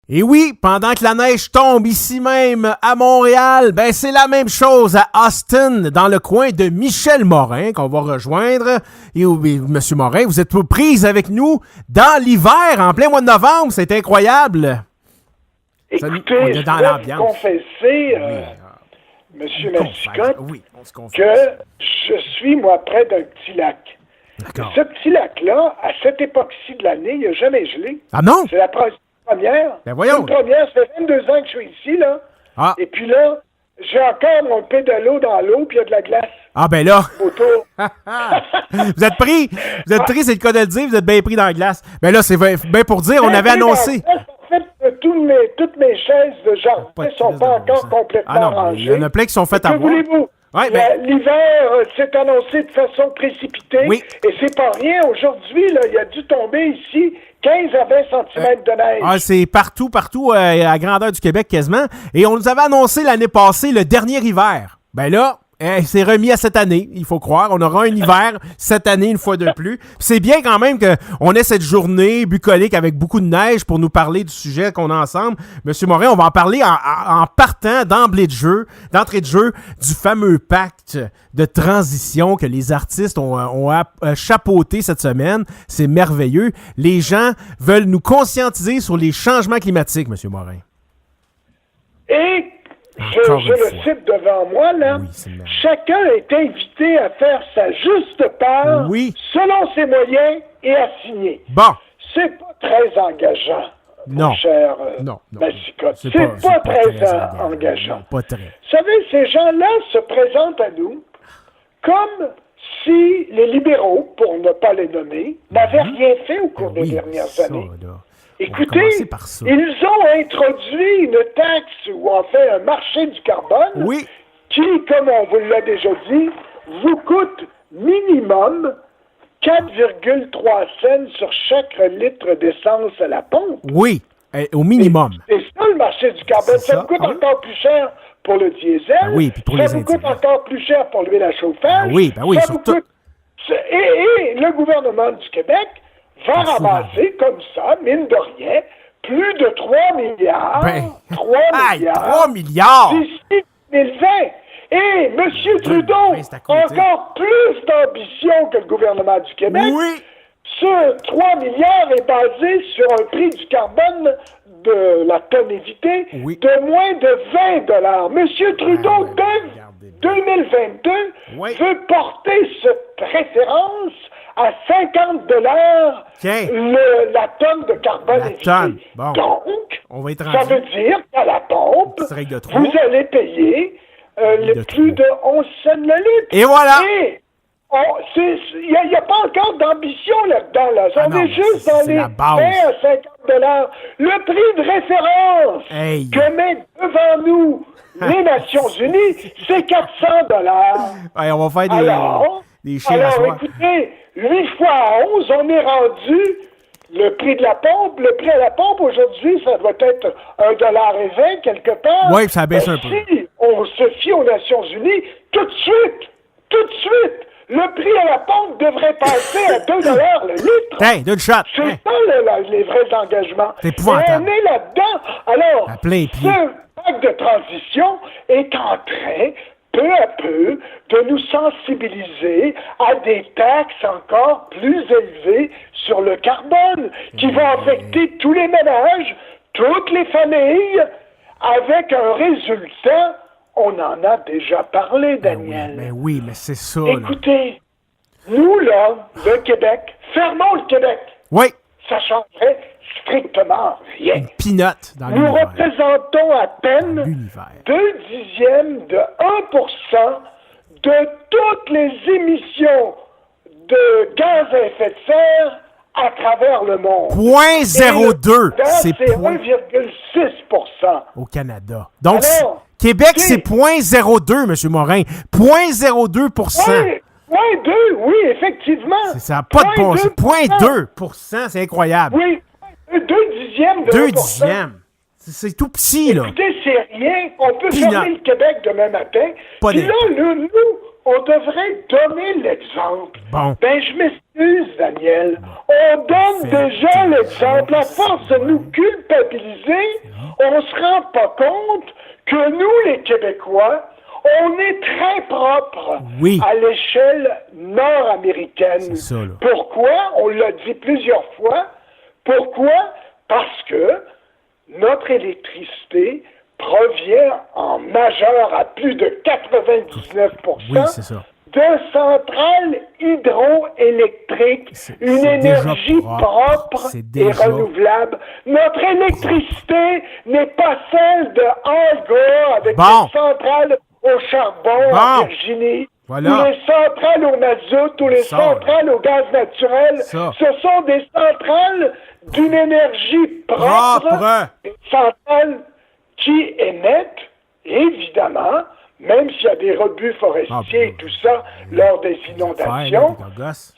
Et oui, pendant que la neige tombe ici même à Montréal, ben c'est la même chose à Austin, dans le coin de Michel Morin, qu'on va rejoindre. Et oui, Monsieur Morin, vous êtes prise avec nous dans l'hiver, en plein mois de novembre, c'est incroyable. Écoutez, on est dans l'ambiance. Confesser, Monsieur Massicotte, que je suis, moi, près d'un petit lac. D'accord. Ce petit lac-là, à cette époque-ci de l'année, il n'a jamais gelé. Ah non? C'est la première. Ben voyons. C'est la première, ça fait 22 ans que je suis ici, là. Ah. Et puis là, j'ai encore mon pédalo dans l'eau, puis il y a de la glace. Ah ben là. Autour. Vous êtes pris, c'est le cas de le dire, vous êtes bien pris dans la glace. Ben là, c'est bien pour dire, on avait annoncé. En fait, toutes mes chaises de jardin ne sont pas encore complètement rangées. Il y en a plein qui sont faites à voir. Que voulez-vous? Ouais, l'hiver s'est annoncé de façon précipitée. Oui. Et c'est pas rien. Aujourd'hui, là, il a dû tomber ici 15 à 20 cm de neige. Ah, c'est partout, à grandeur du Québec quasiment. Et on nous avait annoncé l'année passée le dernier hiver. Ben là, c'est remis à cette année, il faut croire. On aura un hiver cette année, une fois de plus. Puis c'est bien quand même qu'on ait cette journée bucolique avec beaucoup de neige pour nous parler du sujet qu'on a ensemble. Monsieur Morin, on va en parler en partant d'entrée de jeu, du fameux pacte de transition que les artistes ont chapeauté cette semaine. C'est merveilleux. Les gens veulent nous conscientiser sur les changements climatiques, Monsieur Morin. Et je le cite devant moi, là. Oui, chacun est invité à faire sa juste part selon ses moyens et à signer. Bon. C'est pas très engageant, non. Mon cher Massicotte. C'est pas très engageant. Non, pas très. Vous savez, ces gens-là se présentent à nous comme si les libéraux, pour ne pas les nommer, n'avaient rien fait au cours des dernières années. Écoutez, ils ont introduit une taxe ou en fait un marché du carbone qui, comme on vous l'a déjà dit, vous coûte minimum 4,3 cents sur chaque litre d'essence à la pompe. Oui, au minimum. C'est ça le marché du carbone. Ça vous coûte encore plus cher pour le diesel. Oui, puis pour ça vous coûte encore plus cher pour l'huile à chauffage. Oui, ça vous coûte... Et le gouvernement du Québec va ramasser comme ça, mine de rien, plus de 3 milliards. 3 milliards! D'ici 2020. Et M. Trudeau, encore plus d'ambition que le gouvernement du Québec. Oui. Ce 3 milliards est basé sur un prix du carbone de la tonne évitée de moins de 20 $. M. Trudeau, dès 2022, veut porter cette référence à 50 $ la tonne de carbone évitée. Bon. Donc, on va ça veut dire qu'à la pompe, vous allez payer plus de 11 cents le litre. Et voilà! Il n'y a pas encore d'ambition là-dedans. Là. On est juste dans les 20 à 50 $. Le prix de référence que mettent devant nous les Nations Unies, c'est 400 $. On va faire des chiffres. Alors, écoutez, 8 fois 11, on est rendu le prix de la pompe. Le prix à la pompe, aujourd'hui, ça doit être 1,20 $ quelque part. Oui, ça baisse un peu. Si on se fie aux Nations Unies, tout de suite, le prix à la pompe devrait passer à 2 $ le litre. D'une shot. C'est ça, les vrais engagements. C'est épouvantable. Et on est là-dedans. Alors, ce pacte de transition est en train, peu à peu, de nous sensibiliser à des taxes encore plus élevées sur le carbone, qui vont affecter tous les ménages, toutes les familles, avec un résultat. On en a déjà parlé, Daniel. Mais c'est ça. Écoutez, nous, là, le Québec, fermons le Québec. Oui. Ça changerait strictement rien. Une pinotte dans l'univers. Nous représentons à peine 0,2% de 1% de toutes les émissions de gaz à effet de serre à travers le monde. 0,02. C'est 1,6%. Au Canada. Donc, Québec, c'est 0,02, M. Morin. 0,02%. Oui, effectivement. Ça n'a pas de bon sens. 0,2%, c'est incroyable. Oui, 2 dixièmes de 2 dixièmes. C'est tout petit, là. Écoutez, c'est rien. On peut fermer le Québec demain matin. Puis là, nous, on devrait donner l'exemple. Bon. Ben, je m'excuse, Daniel. On donne déjà l'exemple. À force de nous culpabiliser, on se rend pas compte que nous, les Québécois, on est très propre à l'échelle nord-américaine. C'est ça, là. Pourquoi? On l'a dit plusieurs fois. Pourquoi? Parce que notre électricité provient en majeur à plus de 99% de centrales hydroélectriques, une énergie propre et renouvelable. Notre électricité n'est pas celle de Al Gore avec des centrales au charbon en Virginie, ou les centrales au mazout, ou les centrales au gaz naturel. Ce sont des centrales d'une énergie propre, des centrales qui émettent, évidemment, même s'il y a des rebuts forestiers et tout ça lors des inondations,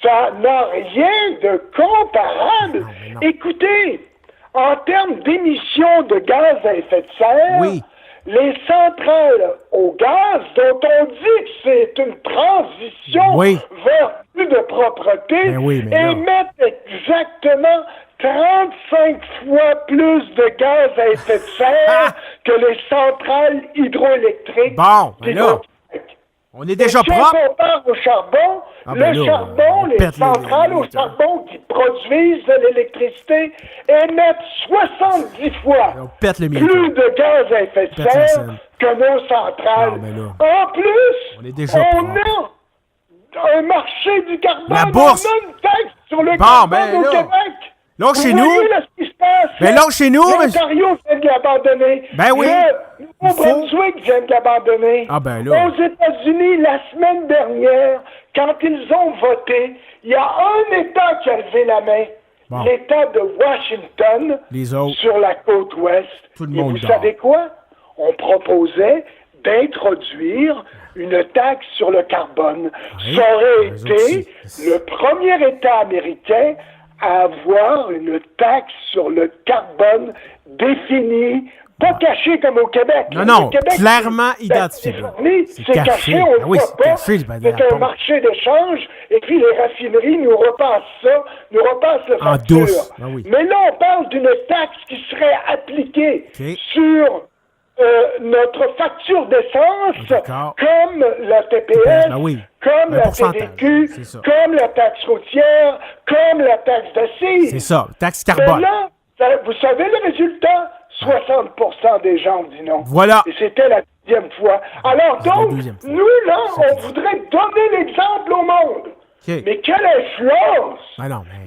ça n'a rien de comparable. Écoutez, en termes d'émissions de gaz à effet de serre, les centrales au gaz, dont on dit que c'est une transition vers plus de propreté, émettent exactement 35 fois plus de gaz à effet de serre que les centrales hydroélectriques. Bon, ben là, on est déjà propre. Si on compare au charbon, les centrales au charbon qui produisent de l'électricité émettent 70 fois plus de gaz à effet de serre que nos centrales. En plus, on a un marché du carbone. La bourse. On a une taxe sur le carbone au Québec. Là, chez nous. Là, ce qui se passe. Mais là, chez nous. L'Ontario vient de l'abandonner. Ben oui. Le Nouveau-Brunswick vient de l'abandonner. Ah ben là. Aux États-Unis, la semaine dernière, quand ils ont voté, il y a un État qui a levé la main. Bon. L'État de Washington. Les autres. Sur la côte ouest. Tout le monde. Et vous savez quoi? On proposait d'introduire une taxe sur le carbone. Ça aurait été le premier État américain à avoir une taxe sur le carbone définie, pas cachée comme au Québec. Non, clairement identifié. C'est caché, on ne le voit pas. C'est un marché d'échange, et puis les raffineries nous repassent ça, nous repassent le facture. En douce. Mais là, on parle d'une taxe qui serait appliquée sur notre facture d'essence, comme la TPS, comme la TVQ, comme la taxe routière, comme la taxe d'assises. C'est ça, taxe carbone. Mais là, vous savez le résultat? 60% des gens ont dit non. Voilà. Et c'était la 10e fois. Alors donc, nous, là, on voudrait donner l'exemple au monde. Mais quelle influence!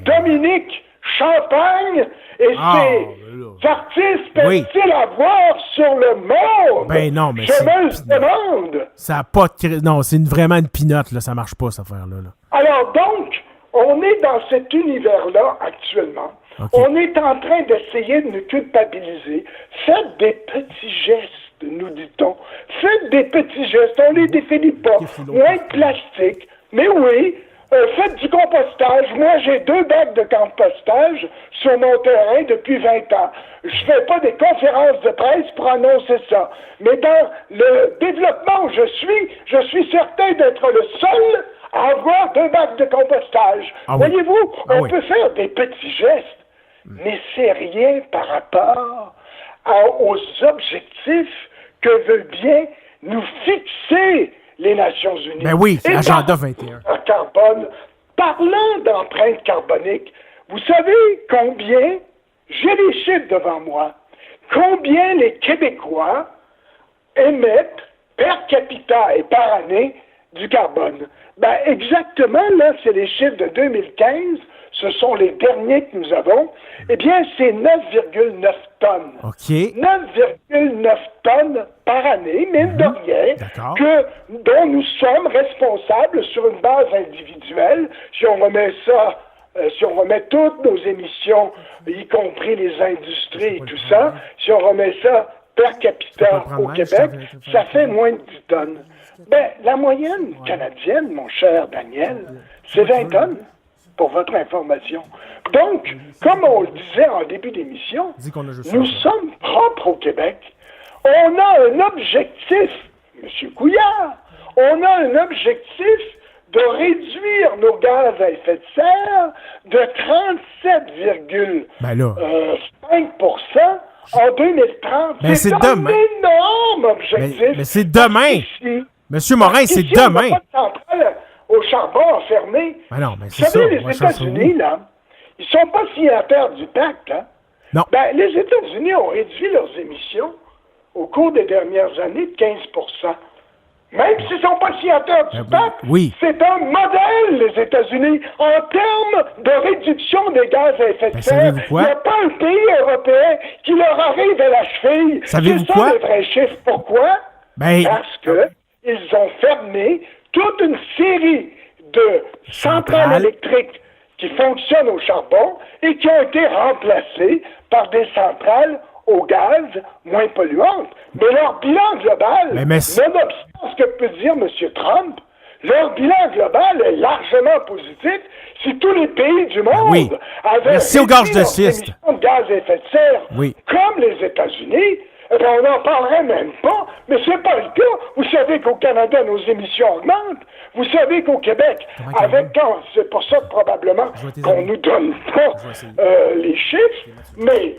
Dominique Champagne et ses artistes peuvent-ils avoir sur le monde? Ben non, mais je me demande. Ça n'a pas de... Non, c'est vraiment une pinotte, là. Ça marche pas, cette affaire-là. Là. Alors donc, on est dans cet univers-là actuellement. On est en train d'essayer de nous culpabiliser. Faites des petits gestes, nous dit-on. Faites des petits gestes, on les définit pas. Moins de plastique. Mais oui, faites du compostage. Moi, j'ai 2 bacs de compostage sur mon terrain depuis 20 ans. Je fais pas des conférences de presse pour annoncer ça. Mais dans le développement où je suis certain d'être le seul à avoir 2 bacs de compostage. Voyez-vous, on peut faire des petits gestes, mais c'est rien par rapport aux objectifs que veut bien nous fixer les Nations Unies. Ben oui, l'agenda 21. Carbone. Parlant d'empreinte carbonique, vous savez combien, j'ai les chiffres devant moi, combien les Québécois émettent per capita et par année du carbone? Ben exactement, là, c'est les chiffres de 2015, ce sont les derniers que nous avons. Eh bien, c'est 9,9 tonnes. OK. 9,9 tonnes par année, mine de rien, dont nous sommes responsables sur une base individuelle. Si on remet ça, si on remet toutes nos émissions, y compris les industries et tout ça, si on remet ça per capita au Québec, ça fait moins de 10 tonnes. Ben, la moyenne canadienne, mon cher Daniel, c'est 20 tonnes, pour votre information. Donc, comme on le disait en début d'émission, nous sommes propres au Québec. On a un objectif, M. Couillard, on a un objectif de réduire nos gaz à effet de serre de 37,5% en 2030. C'est un énorme objectif. Mais c'est demain. Monsieur Morin, c'est demain. On n'a pas de centrale au charbon enfermée. Non, mais c'est Vous savez, ça. les États-Unis, là, ils sont pas signataires du pacte, hein? Non. Les États-Unis ont réduit leurs émissions au cours des dernières années de 15%. Même s'ils ne sont pas signataires du pacte, c'est un modèle, les États-Unis, en termes de réduction des gaz à effet de serre. Il n'y a pas un pays européen qui leur arrive à la cheville. Savez-vous quoi? C'est ça le vrai chiffre. Pourquoi? Parce qu'ils ont fermé toute une série de centrales électriques qui fonctionnent au charbon et qui ont été remplacées par des centrales au gaz moins polluantes. Mais leur bilan global, nonobstant ce que peut dire M. Trump, leur bilan global est largement positif si tous les pays du monde avaient réduit leurs émissions de gaz à effet de serre comme les États-Unis. On n'en parlerait même pas, mais c'est pas le cas. Vous savez qu'au Canada, nos émissions augmentent. Vous savez qu'au Québec, c'est pour ça probablement qu'on nous donne pas les chiffres, mais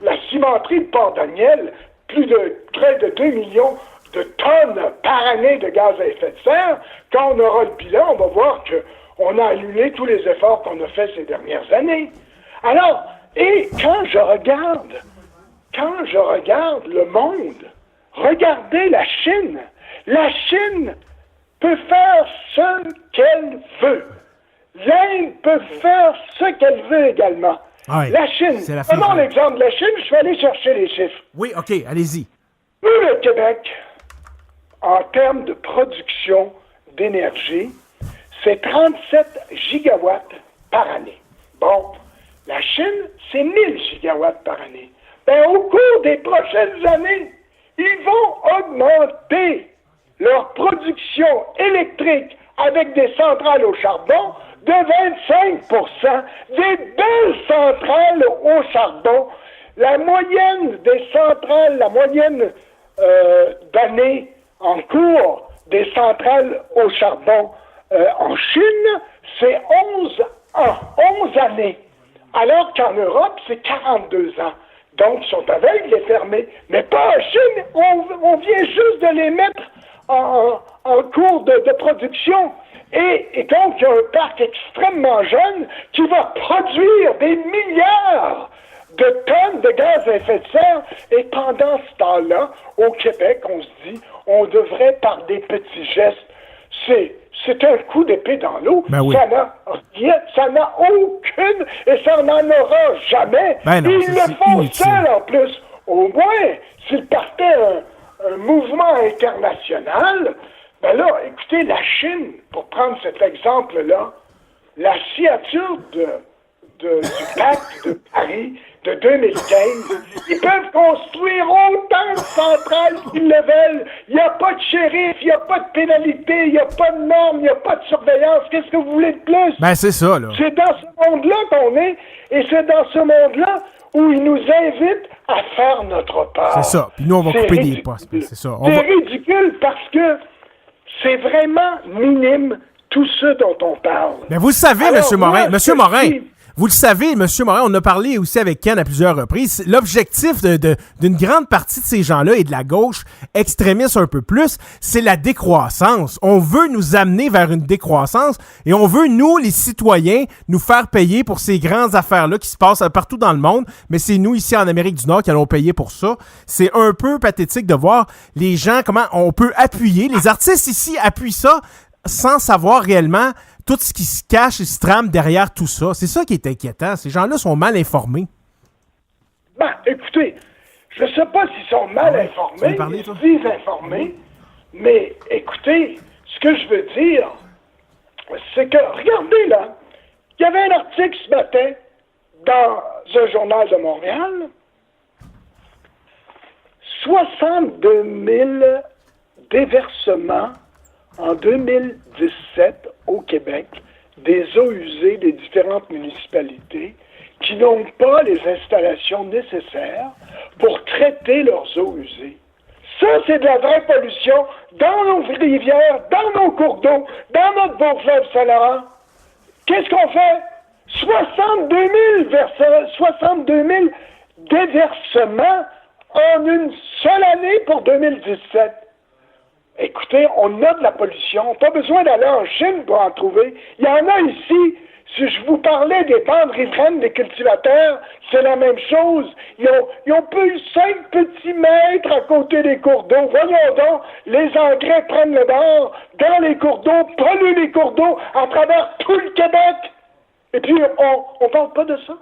la cimenterie de Port-Daniel, près de 2 millions de tonnes par année de gaz à effet de serre, quand on aura le bilan, on va voir qu'on a annulé tous les efforts qu'on a faits ces dernières années. Alors, et quand je regarde le monde, regardez la Chine. La Chine peut faire ce qu'elle veut. L'Inde peut faire ce qu'elle veut également. La Chine, prenons l'exemple de la Chine, je vais aller chercher les chiffres. Oui, OK, allez-y. Nous, le Québec, en termes de production d'énergie, c'est 37 gigawatts par année. Bon, la Chine, c'est 1000 gigawatts par année. Au cours des prochaines années, ils vont augmenter leur production électrique avec des centrales au charbon de 25%. Des belles centrales au charbon. La moyenne des centrales, la moyenne d'années en cours des centrales au charbon en Chine, c'est 11 années. Alors qu'en Europe, c'est 42 ans. Donc, ils sont aveugles, les fermer. Mais pas en Chine. On vient juste de les mettre en cours de production. Et donc, il y a un parc extrêmement jeune qui va produire des milliards de tonnes de gaz à effet de serre. Et pendant ce temps-là, au Québec, on se dit, on devrait, par des petits gestes, c'est un coup d'épée dans l'eau. Ça n'a aucune, et ça n'en aura jamais. Ils le font seuls en plus. Au moins, s'ils partaient un mouvement international, écoutez, la Chine, pour prendre cet exemple-là, la signature du pacte de Paris de 2015, ils peuvent construire autant de centrales qu'ils le veulent. Il n'y a pas de shérif, il n'y a pas de pénalité, il n'y a pas de normes, il n'y a pas de surveillance. Qu'est-ce que vous voulez de plus? C'est ça, là. C'est dans ce monde-là qu'on est, et c'est dans ce monde-là où ils nous invitent à faire notre part. C'est ça. Puis nous, on va couper des postes. C'est ça. C'est ridicule parce que c'est vraiment minime tout ce dont on parle. Mais vous le savez, M. Morin. Vous le savez, M. Morin, on a parlé aussi avec Ken à plusieurs reprises. L'objectif d'une grande partie de ces gens-là et de la gauche extrémiste un peu plus, c'est la décroissance. On veut nous amener vers une décroissance et on veut, nous, les citoyens, nous faire payer pour ces grandes affaires-là qui se passent partout dans le monde. Mais c'est nous, ici en Amérique du Nord, qui allons payer pour ça. C'est un peu pathétique de voir les gens, comment on peut appuyer. Les artistes ici appuient ça sans savoir réellement tout ce qui se cache et se trame derrière tout ça. C'est ça qui est inquiétant. Ces gens-là sont mal informés. Écoutez, je ne sais pas s'ils sont mal informés, ils se disent informés, mais écoutez, ce que je veux dire, c'est que, regardez là, il y avait un article ce matin dans un journal de Montréal, 62 000 déversements en 2017 au Québec des eaux usées des différentes municipalités qui n'ont pas les installations nécessaires pour traiter leurs eaux usées. Ça, c'est de la vraie pollution dans nos rivières, dans nos cours d'eau, dans notre beau fleuve Saint-Laurent. Qu'est-ce qu'on fait? 62 000 déversements en une seule année pour 2017. Écoutez, on a de la pollution. Pas besoin d'aller en Chine pour en trouver. Il y en a ici. Si je vous parlais des bandes riveraines des cultivateurs, c'est la même chose. Ils ont plus 5 petits mètres à côté des cours d'eau. Voyons donc, les engrais prennent le bord dans les cours d'eau, polluent les cours d'eau à travers tout le Québec. Et puis, on parle pas de ça.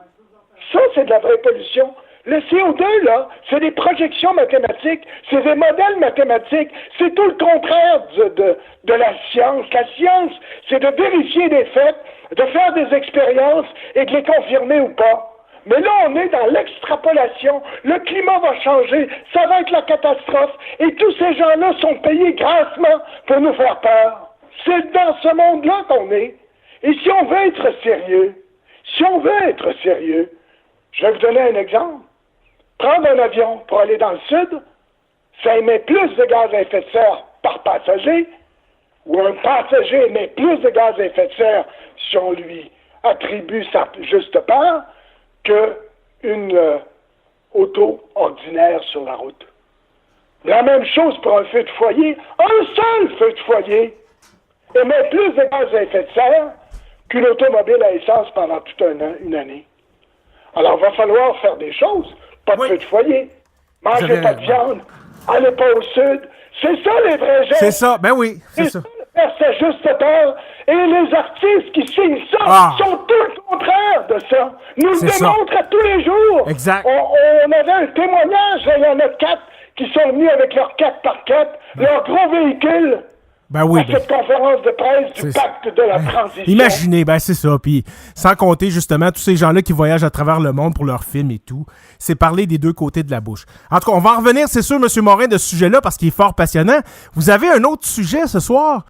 Ça, c'est de la vraie pollution. Le CO2, là, c'est des projections mathématiques, c'est des modèles mathématiques, c'est tout le contraire de la science. La science, c'est de vérifier des faits, de faire des expériences et de les confirmer ou pas. Mais là, on est dans l'extrapolation. Le climat va changer, ça va être la catastrophe. Et tous ces gens-là sont payés grassement pour nous faire peur. C'est dans ce monde-là qu'on est. Et si on veut être sérieux, je vais vous donner un exemple. Prendre un avion pour aller dans le sud, ça émet plus de gaz à effet de serre par passager, ou un passager émet plus de gaz à effet de serre si on lui attribue sa juste part qu'une auto ordinaire sur la route. La même chose pour un feu de foyer. Un seul feu de foyer émet plus de gaz à effet de serre qu'une automobile à essence pendant toute une année. Alors, il va falloir faire des choses. Pas de feu de foyer. Mangez pas de viande. Allez pas au sud. C'est ça, les vrais gestes. C'est ça. Ben oui, c'est ça. Faire sa juste peur. Et les artistes qui signent ça sont tout le contraire de ça. Nous le démontrent à tous les jours. Exact. On avait un témoignage. Il y en a 4 qui sont venus avec leur 4x4, leur gros véhicule. Ben oui, cette conférence de presse du pacte de la transition. Imaginez, c'est ça. Puis sans compter justement tous ces gens-là qui voyagent à travers le monde pour leurs films et tout. C'est parler des deux côtés de la bouche. En tout cas, on va en revenir, c'est sûr, M. Morin, de ce sujet-là parce qu'il est fort passionnant. Vous avez un autre sujet ce soir?